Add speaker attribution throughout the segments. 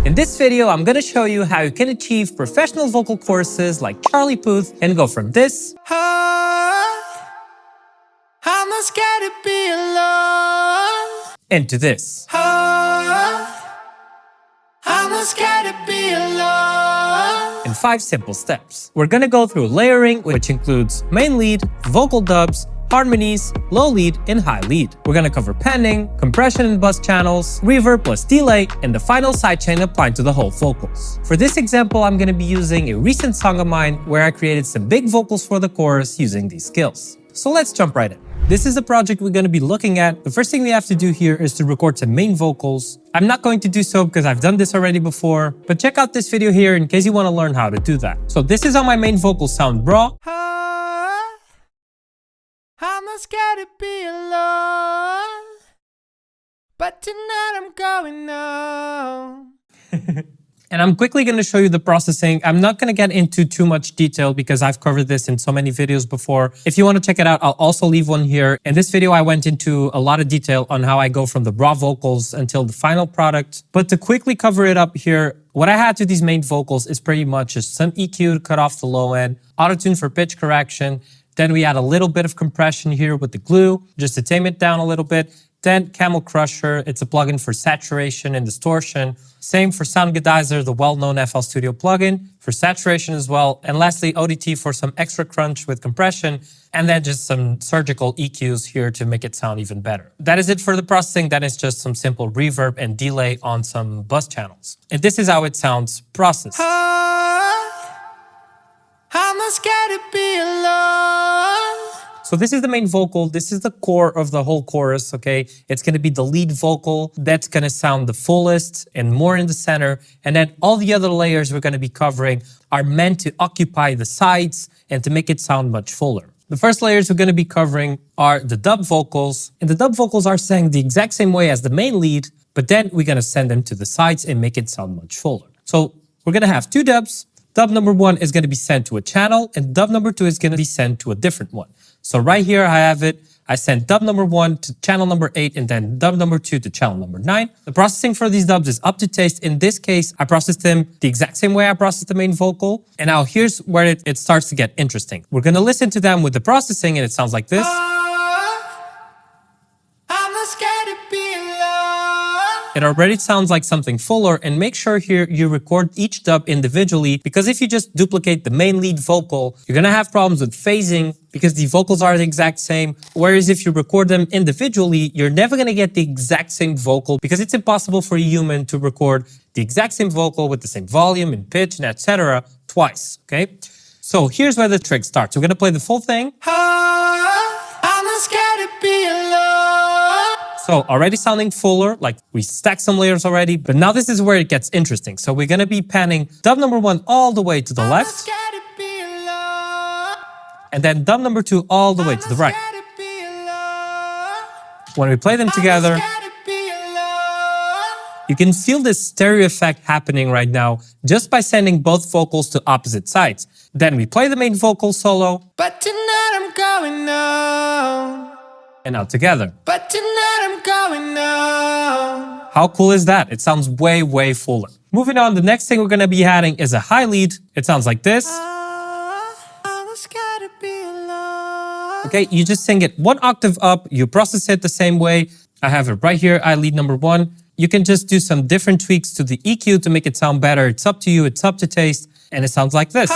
Speaker 1: In this video, I'm gonna show you how you can achieve professional vocal choruses like Charlie Puth and go from this
Speaker 2: I'm not scared to be alone.
Speaker 1: into this.
Speaker 2: I'm not scared to be alone.
Speaker 1: In 5 simple steps. We're gonna go through layering, which includes main lead, vocal dubs, harmonies, low lead, and high lead. We're gonna cover panning, compression and bus channels, reverb plus delay, and the final sidechain applied to the whole vocals. For this example, I'm gonna be using a recent song of mine where I created some big vocals for the chorus using these skills. So let's jump right in. This is the project we're going to be looking at. The first thing we have to do here is to record some main vocals. I'm not going to do so because I've done this already before, but check out this video here in case you want to learn how to do that. So this is how my main vocals sound raw.
Speaker 2: I'm not scared to be alone, but tonight I'm going home.
Speaker 1: And I'm quickly going to show you the processing. I'm not going to get into too much detail because I've covered this in so many videos before. If you want to check it out, I'll also leave one here. In this video, I went into a lot of detail on how I go from the raw vocals until the final product. But to quickly cover it up here, what I had to these main vocals is pretty much just some EQ to cut off the low end, auto-tune for pitch correction. Then we add a little bit of compression here with the glue, just to tame it down a little bit. Then Camel Crusher, it's a plugin for saturation and distortion. Same for Sound Godizer, the well-known FL Studio plugin for saturation as well. And lastly, ODT for some extra crunch with compression, and then just some surgical EQs here to make it sound even better. That is it for the processing. Then it's just some simple reverb and delay on some bus channels. And this is how it sounds processed.
Speaker 2: I'm not scared to be alone.
Speaker 1: So this is the main vocal. This is the core of the whole chorus, okay? It's going to be the lead vocal. That's going to sound the fullest and more in the center. And then all the other layers we're going to be covering are meant to occupy the sides and to make it sound much fuller. The first layers we're going to be covering are the dub vocals. And the dub vocals are sang the exact same way as the main lead, but then we're going to send them to the sides and make it sound much fuller. So we're going to have 2 dubs. Dub number 1 is going to be sent to a channel, and dub number 2 is going to be sent to a different one. So right here I have it. I sent dub number 1 to channel number 8 and then dub number 2 to channel number 9. The processing for these dubs is up to taste. In this case, I processed them the exact same way I processed the main vocal. And now here's where it starts to get interesting. We're going to listen to them with the processing and it sounds like this.
Speaker 2: I'm not scared to be alone.
Speaker 1: It already sounds like something fuller, and make sure here you record each dub individually, because if you just duplicate the main lead vocal, you're gonna have problems with phasing because the vocals are the exact same. Whereas if you record them individually, you're never gonna get the exact same vocal because it's impossible for a human to record the exact same vocal with the same volume and pitch and etc. twice, okay? So here's where the trick starts. We're gonna play the full thing.
Speaker 2: I'm not scared to be alone.
Speaker 1: So already sounding fuller, like we stacked some layers already, but now this is where it gets interesting. So we're gonna be panning dub number 1 all the way to the left,
Speaker 2: Scared to be alone.
Speaker 1: and then dub number 2 all the way to the right.
Speaker 2: Scared to be alone.
Speaker 1: When we play them together,
Speaker 2: Scared to be alone.
Speaker 1: you can feel this stereo effect happening right now just by sending both vocals to opposite sides. Then we play the main vocal solo,
Speaker 2: But tonight I'm going home.
Speaker 1: and now together.
Speaker 2: But tonight I'm going home.
Speaker 1: How cool is that? It sounds way, way fuller. Moving on, the next thing we're gonna be adding is a high lead. It sounds like this.
Speaker 2: I'm not scared to be alone.
Speaker 1: Okay, you just sing it 1 octave up, you process it the same way. I have it right here, high lead number 1. You can just do some different tweaks to the EQ to make it sound better. It's up to you, it's up to taste, and it sounds like this.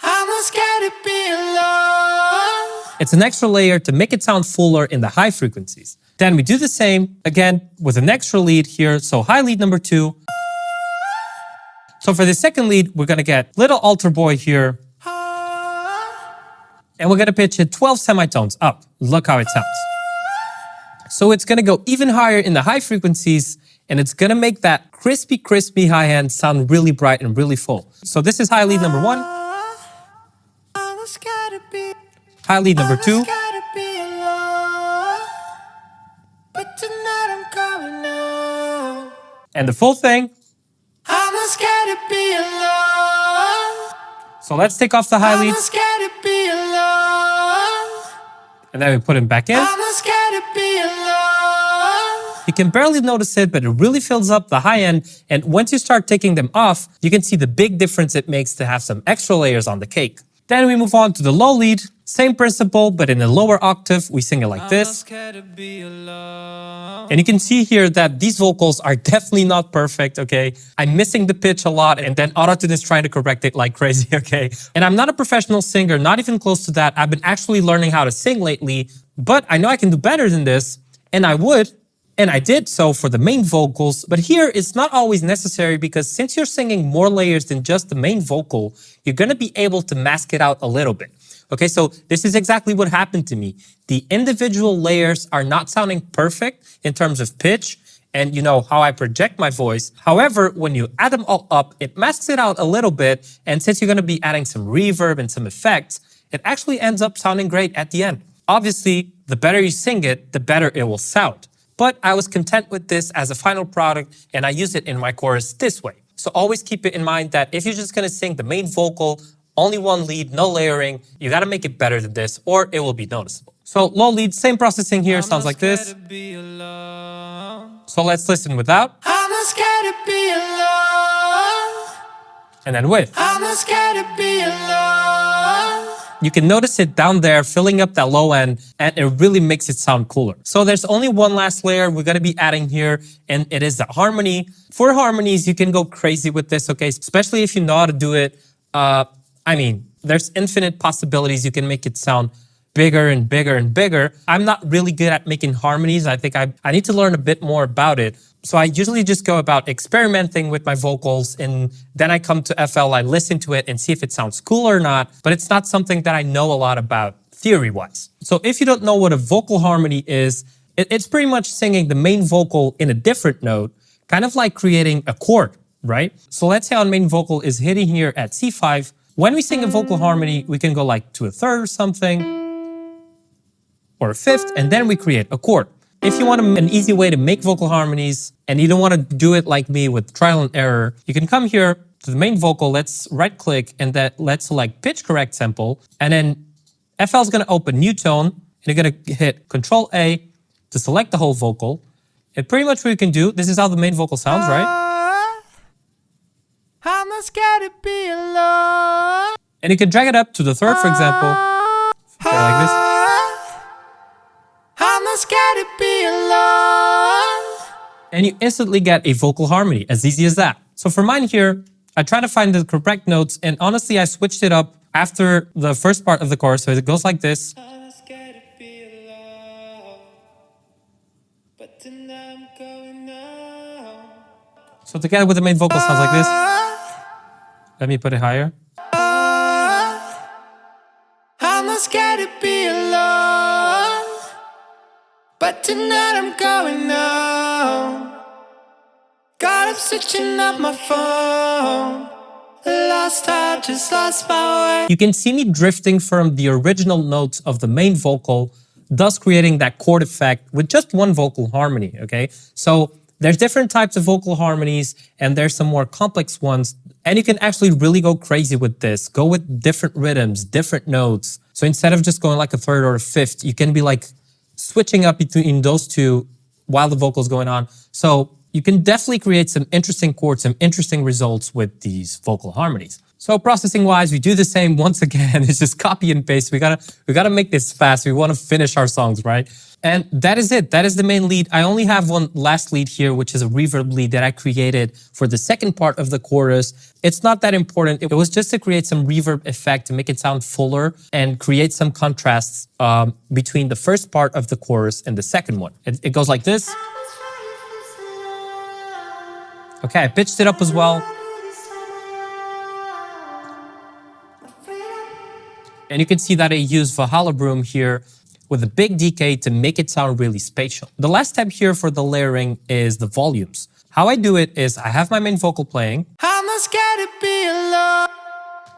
Speaker 2: I'm not scared to be alone.
Speaker 1: It's an extra layer to make it sound fuller in the high frequencies. Then we do the same, again, with an extra lead here. So high lead number 2. So for the second lead, we're gonna get little altar boy here. And we're gonna pitch it 12 semitones up. Look how it sounds. So it's gonna go even higher in the high frequencies, and it's gonna make that crispy, crispy high end sound really bright and really full. So this is high lead number 1,
Speaker 2: I'm not scared to be
Speaker 1: high lead number 2,
Speaker 2: scared to be alone. But tonight I'm going home.
Speaker 1: and the full thing.
Speaker 2: I'm not scared to be alone.
Speaker 1: So let's take off the high
Speaker 2: I'm not
Speaker 1: leads,
Speaker 2: scared to be alone.
Speaker 1: and then we put him back in.
Speaker 2: I'm not scared to be alone.
Speaker 1: You can barely notice it, but it really fills up the high end. And once you start taking them off, you can see the big difference it makes to have some extra layers on the cake. Then we move on to the low lead. Same principle, but in a lower octave, we sing it like this. And you can see here that these vocals are definitely not perfect, okay? I'm missing the pitch a lot, and then Autotune is trying to correct it like crazy, okay? And I'm not a professional singer, not even close to that. I've been actually learning how to sing lately, but I know I can do better than this, and I would. And I did so for the main vocals, but here it's not always necessary because since you're singing more layers than just the main vocal, you're gonna be able to mask it out a little bit. Okay, so this is exactly what happened to me. The individual layers are not sounding perfect in terms of pitch and you know how I project my voice. However, when you add them all up, it masks it out a little bit, and since you're gonna be adding some reverb and some effects, it actually ends up sounding great at the end. Obviously, the better you sing it, the better it will sound. But I was content with this as a final product, and I use it in my chorus this way. So always keep it in mind that if you're just gonna sing the main vocal, only one lead, no layering, you gotta make it better than this or it will be noticeable. So low lead, same processing here, sounds like this. So let's listen without.
Speaker 2: I'm not scared to be alone.
Speaker 1: And then with.
Speaker 2: I'm not scared to be alone.
Speaker 1: You can notice it down there filling up that low end, and it really makes it sound cooler. So there's only one last layer we're gonna be adding here, and it is the harmony. For harmonies, you can go crazy with this, okay? Especially if you know how to do it. I mean, there's infinite possibilities. You can make it sound bigger and bigger and bigger. I'm not really good at making harmonies. I think I need to learn a bit more about it. So I usually just go about experimenting with my vocals, and then I come to FL, I listen to it and see if it sounds cool or not, but it's not something that I know a lot about theory-wise. So if you don't know what a vocal harmony is, it's pretty much singing the main vocal in a different note, kind of like creating a chord, right? So let's say our main vocal is hitting here at C5. When we sing a vocal harmony, we can go like to a third or something, or a fifth, and then we create a chord. If you want an easy way to make vocal harmonies, and you don't want to do it like me with trial and error, you can come here to the main vocal, let's right click, and let's select pitch correct sample, and then FL is gonna open new tone, and you're gonna hit Control A to select the whole vocal. And pretty much what you can do, this is how the main vocal sounds, right?
Speaker 2: I'm not scared to be alone.
Speaker 1: And you can drag it up to the third, for example. Like this.
Speaker 2: I'm not scared to be alone.
Speaker 1: And you instantly get a vocal harmony, as easy as that. So for mine here, I try to find the correct notes, and honestly, I switched it up after the first part of the chorus, so it goes like this.
Speaker 2: I'm not scared to be alone, but tonight I'm going out.
Speaker 1: So together with the main vocal sounds like this. Let me put it higher.
Speaker 2: I'm not scared to be alone, but tonight I'm going out. God, I'm switching up my phone. Lost, I just lost my way.
Speaker 1: You can see me drifting from the original notes of the main vocal, thus creating that chord effect with just one vocal harmony, okay? So there's different types of vocal harmonies, and there's some more complex ones, and you can actually really go crazy with this. Go with different rhythms, different notes. So instead of just going like a third or a fifth, you can be like switching up between those two while the vocal is going on. So you can definitely create some interesting chords, some interesting results with these vocal harmonies. So processing wise, we do the same once again. It's just copy and paste. We gotta make this fast. We want to finish our songs, right? And that is it. That is the main lead. I only have one last lead here, which is a reverb lead that I created for the second part of the chorus. It's not that important. It was just to create some reverb effect to make it sound fuller and create some contrasts between the first part of the chorus and the second one. It goes like this. Okay, I pitched it up as well. And you can see that I use Valhalla Broom here with a big decay to make it sound really spatial. The last step here for the layering is the volumes. How I do it is I have my main vocal playing.
Speaker 2: I'm not scared to be alone.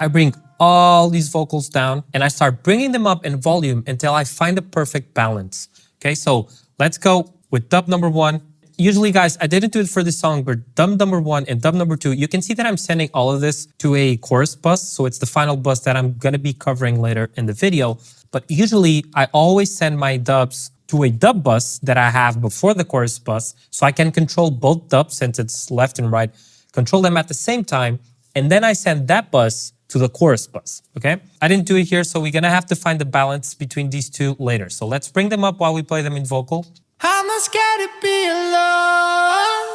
Speaker 1: I bring all these vocals down and I start bringing them up in volume until I find the perfect balance. Okay, so let's go with dub number 1. Usually, guys, I didn't do it for this song, but dub number 1 and dub number 2, you can see that I'm sending all of this to a chorus bus. So it's the final bus that I'm gonna be covering later in the video. But usually, I always send my dubs to a dub bus that I have before the chorus bus, so I can control both dubs since it's left and right, control them at the same time, and then I send that bus to the chorus bus, okay? I didn't do it here, so we're gonna have to find the balance between these two later. So let's bring them up while we play them in vocal.
Speaker 2: I'm not scared to be alone,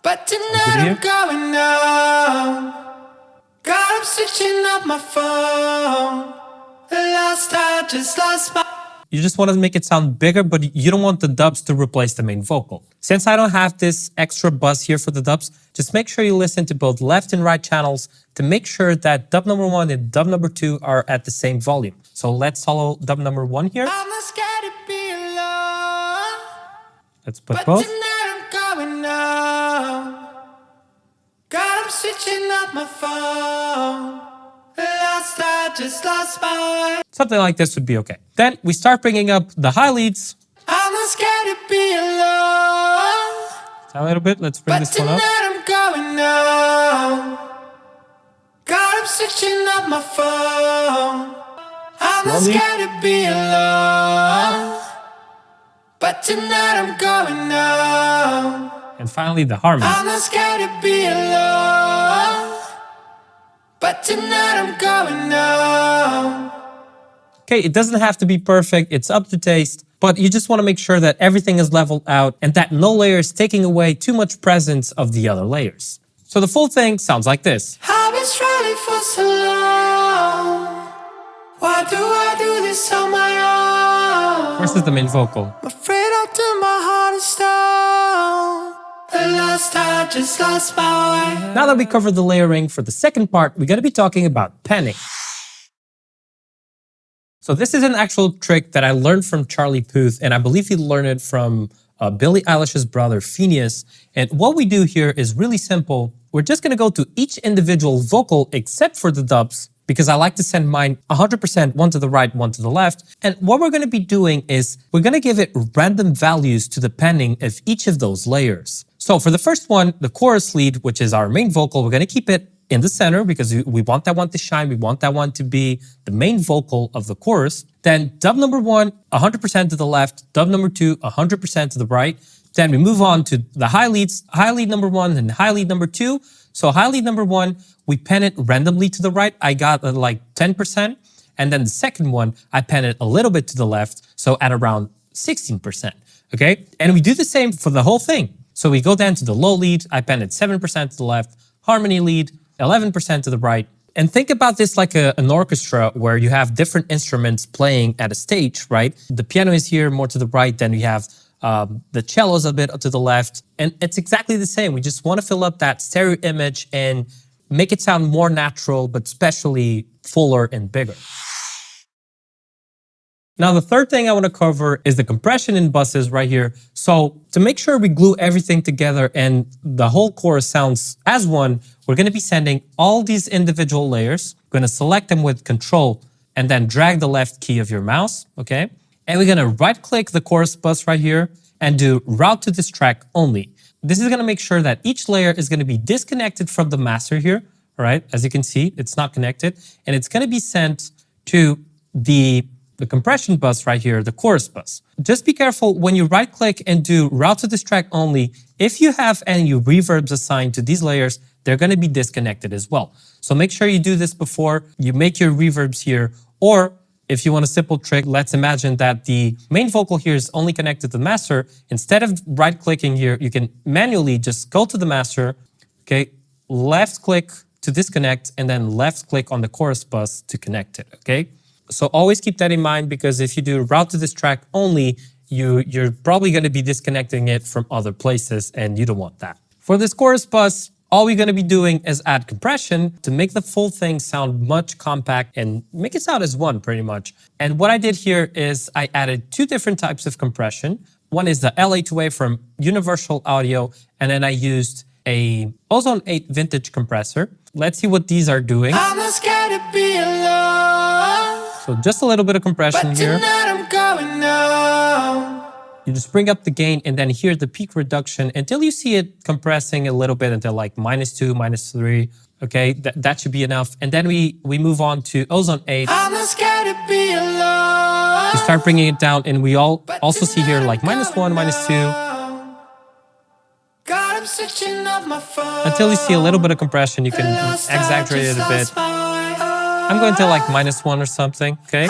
Speaker 2: but tonight I'm going home. God, I'm switching up my phone. The last I just lost my...
Speaker 1: You just want to make it sound bigger, but you don't want the dubs to replace the main vocal. Since I don't have this extra buzz here for the dubs, just make sure you listen to both left and right channels to make sure that dub number 1 and dub number 2 are at the same volume. So let's solo dub number 1 here.
Speaker 2: I'm not scared to be alone,
Speaker 1: Let's put
Speaker 2: but
Speaker 1: both.
Speaker 2: tonight I'm going home. God, I'm switching up my phone. The last I just lost my...
Speaker 1: Something like this would be okay. Then we start bringing up the high leads.
Speaker 2: I'm not scared to be alone,
Speaker 1: A little bit. Let's bring
Speaker 2: but
Speaker 1: this one up.
Speaker 2: tonight I'm going home. God, I'm switching up my phone. I'm not
Speaker 1: Slowly.
Speaker 2: scared to be alone, but tonight I'm going home.
Speaker 1: And finally the harmony.
Speaker 2: I'm not scared to be alone, but tonight I'm going home.
Speaker 1: Okay, it doesn't have to be perfect. It's up to taste. But you just want to make sure that everything is leveled out and that no layer is taking away too much presence of the other layers. So the full thing sounds like this.
Speaker 2: I've been struggling for so long. Why do I do this on my own?
Speaker 1: First is the main vocal.
Speaker 2: I'm afraid I'll do my heart of stone. The last I just lost my way.
Speaker 1: Now that we covered the layering, for the second part, we're going to be talking about panning. So this is an actual trick that I learned from Charlie Puth, and I believe he learned it from Billie Eilish's brother, Phineas. And what we do here is really simple. We're just going to go to each individual vocal except for the dubs, because I like to send mine 100%, one to the right, one to the left. And what we're going to be doing is we're going to give it random values to the panning of each of those layers. So for the first one, the chorus lead, which is our main vocal, we're going to keep it in the center because we want that one to shine. We want that one to be the main vocal of the chorus. Then dub number 1, 100% to the left. Dub number 2, 100% to the right. Then we move on to the high leads, high lead number 1 and high lead number 2. So high lead number 1, we pen it randomly to the right. I got like 10%. And then the second one, I pen it a little bit to the left. So at around 16%, okay? And we do the same for the whole thing. So we go down to the low lead, I pen it 7% to the left, harmony lead, 11% to the right. And think about this like an orchestra where you have different instruments playing at a stage, right? The piano is here more to the right, then we have the cellos a bit to the left. And it's exactly the same. We just want to fill up that stereo image and make it sound more natural, but especially fuller and bigger. Now, the third thing I want to cover is the compression in buses right here. So to make sure we glue everything together and the whole chorus sounds as one, we're going to be sending all these individual layers. We're going to select them with Control and then drag the left key of your mouse, okay? And we're going to right-click the chorus bus right here and do Route to this track only. This is going to make sure that each layer is going to be disconnected from the master here, all right? As you can see, it's not connected. And it's going to be sent to the compression bus right here, the chorus bus. Just be careful when you right click and do route to this track only. If you have any reverbs assigned to these layers, they're going to be disconnected as well. So make sure you do this before you make your reverbs here. Or if you want a simple trick, let's imagine that the main vocal here is only connected to the master. Instead of right clicking here, you can manually just go to the master, okay, left click to disconnect, and then left click on the chorus bus to connect it, okay? So always keep that in mind, because if you do route to this track only, you're probably going to be disconnecting it from other places, and you don't want that. For this chorus bus, all we're going to be doing is add compression to make the full thing sound much compact and make it sound as one pretty much. And what I did here is I added 2 different types of compression. One is the LA2A from Universal Audio, and then I used a Ozone 8 vintage compressor. Let's see what these are doing.
Speaker 2: I'm not scared to be alone,
Speaker 1: so just a little bit of compression
Speaker 2: but
Speaker 1: here.
Speaker 2: tonight I'm going home.
Speaker 1: You just bring up the gain and then hear the peak reduction until you see it compressing a little bit until like -2, -3. Okay, that should be enough. And then we move on to Ozone 8.
Speaker 2: I'm not scared to be alone.
Speaker 1: You start bringing it down, and we also see here like -1, -2. Until you see a little bit of compression, you can exaggerate it a bit. I'm going to like -1 or something, okay?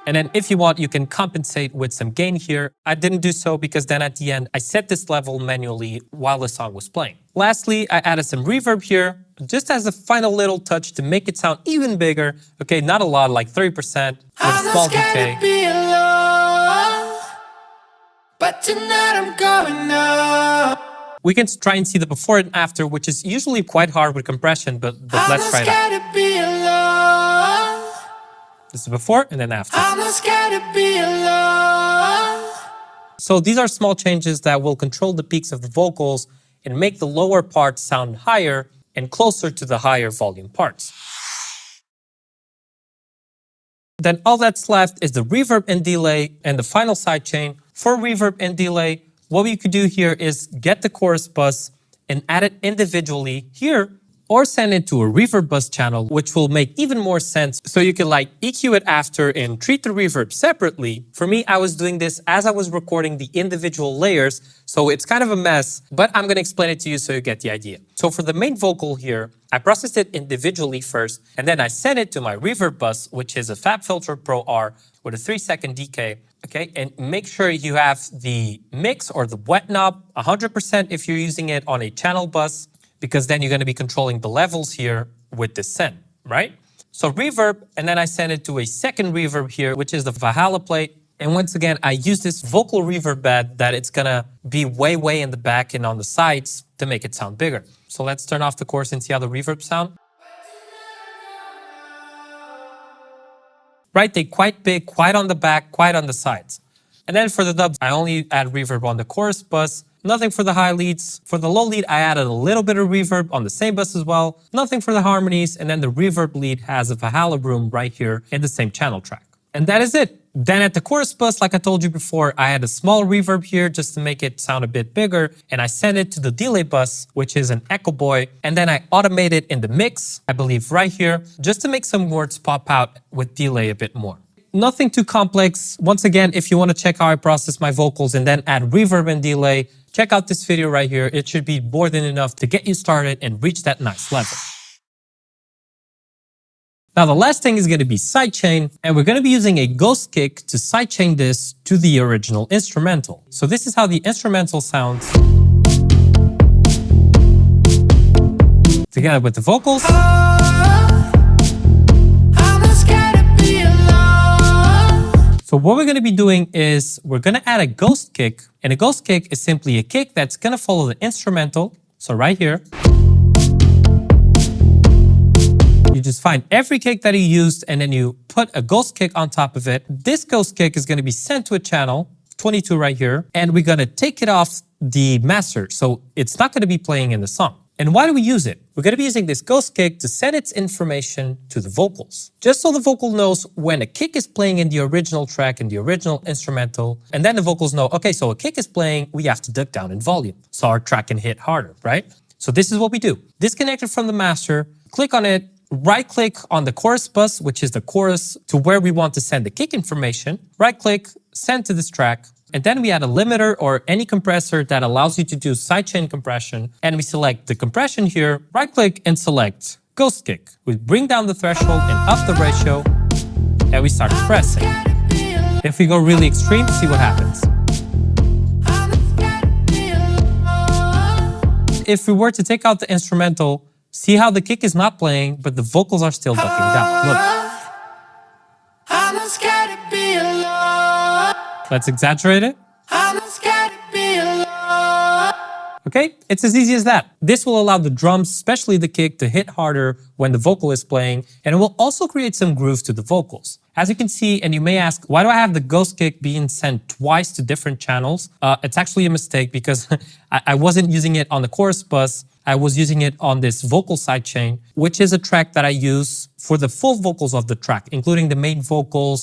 Speaker 1: And then if you want, you can compensate with some gain here. I didn't do so because then at the end, I set this level manually while the song was playing. Lastly, I added some reverb here, just as a final little touch to make it sound even bigger. Okay, not a lot, like 30% with a small decay.
Speaker 2: But tonight I'm going up.
Speaker 1: We can try and see the before and after, which is usually quite hard with compression, but let's try it out. This is before and then after.
Speaker 2: I'm not scared to be alone.
Speaker 1: So these are small changes that will control the peaks of the vocals and make the lower parts sound higher and closer to the higher volume parts. Then all that's left is the reverb and delay and the final sidechain. For reverb and delay, what we could do here is get the chorus bus and add it individually here, or send it to a reverb bus channel, which will make even more sense. So you can like EQ it after and treat the reverb separately. For me, I was doing this as I was recording the individual layers, so it's kind of a mess, but I'm gonna explain it to you so you get the idea. So for the main vocal here, I processed it individually first, and then I sent it to my reverb bus, which is a FabFilter Pro R with a 3-second decay. Okay, and make sure you have the mix or the wet knob 100% if you're using it on a channel bus, because then you're going to be controlling the levels here with the send, right? So reverb, and then I send it to a second reverb here, which is the Valhalla plate. And once again, I use this vocal reverb bed that it's going to be way in the back and on the sides to make it sound bigger. So let's turn off the chorus and see how the reverb sound. Right, they're quite big, quite on the back, quite on the sides. And then for the dubs, I only add reverb on the chorus bus, nothing for the high leads. For the low lead, I added a little bit of reverb on the same bus as well, nothing for the harmonies, and then the reverb lead has a Valhalla room right here in the same channel track. And that is it. Then at the chorus bus, like I told you before, I had a small reverb here just to make it sound a bit bigger, and I sent it to the delay bus, which is an Echo Boy, and then I automate it in the mix, I believe right here, just to make some words pop out with delay a bit more. Nothing too complex. Once again, if you want to check how I process my vocals and then add reverb and delay, check out this video right here. It should be more than enough to get you started and reach that nice level. Now the last thing is going to be sidechain, and we're going to be using a ghost kick to sidechain this to the original instrumental. So this is how the instrumental sounds together with the vocals. So what we're going to be doing is we're going to add a ghost kick, and a ghost kick is simply a kick that's going to follow the instrumental. So right here, you just find every kick that you used and then you put a ghost kick on top of it. This ghost kick is going to be sent to a channel, 22 right here, and we're going to take it off the master. So it's not going to be playing in the song. And why do we use it? We're going to be using this ghost kick to send its information to the vocals. Just so the vocal knows when a kick is playing in the original track, in the original instrumental, and then the vocals know, okay, so a kick is playing, we have to duck down in volume so our track can hit harder, right? So this is what we do. Disconnect it from the master, click on it, right-click on the chorus bus, which is the chorus to where we want to send the kick information, right-click, send to this track, and then we add a limiter or any compressor that allows you to do sidechain compression, and we select the compression here, right-click and select ghost kick. We bring down the threshold and up the ratio, and we start compressing. If we go really extreme, see what happens. If we were to take out the instrumental, see how the kick is not playing, but the vocals are still ducking down. Look.
Speaker 2: I'm not scared to be alone.
Speaker 1: Let's exaggerate it.
Speaker 2: I'm not scared to be alone.
Speaker 1: Okay, it's as easy as that. This will allow the drums, especially the kick, to hit harder when the vocal is playing, and it will also create some groove to the vocals. As you can see, and you may ask, why do I have the ghost kick being sent twice to different channels? It's actually a mistake because I wasn't using it on the chorus bus. I was using it on this vocal sidechain, which is a track that I use for the full vocals of the track, including the main vocals,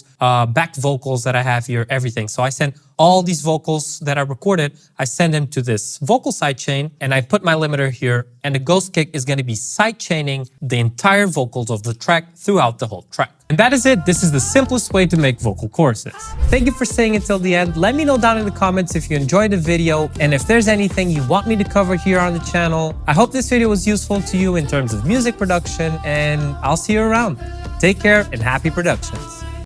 Speaker 1: back vocals that I have here, everything. So I send all these vocals that I recorded, I send them to this vocal sidechain, and I put my limiter here, and the ghost kick is gonna be sidechaining the entire vocals of the track throughout the whole track. And that is it. This is the simplest way to make vocal choruses. Thank you for staying until the end. Let me know down in the comments if you enjoyed the video and if there's anything you want me to cover here on the channel. I hope this video was useful to you in terms of music production, and I'll see you around. Take care and happy productions.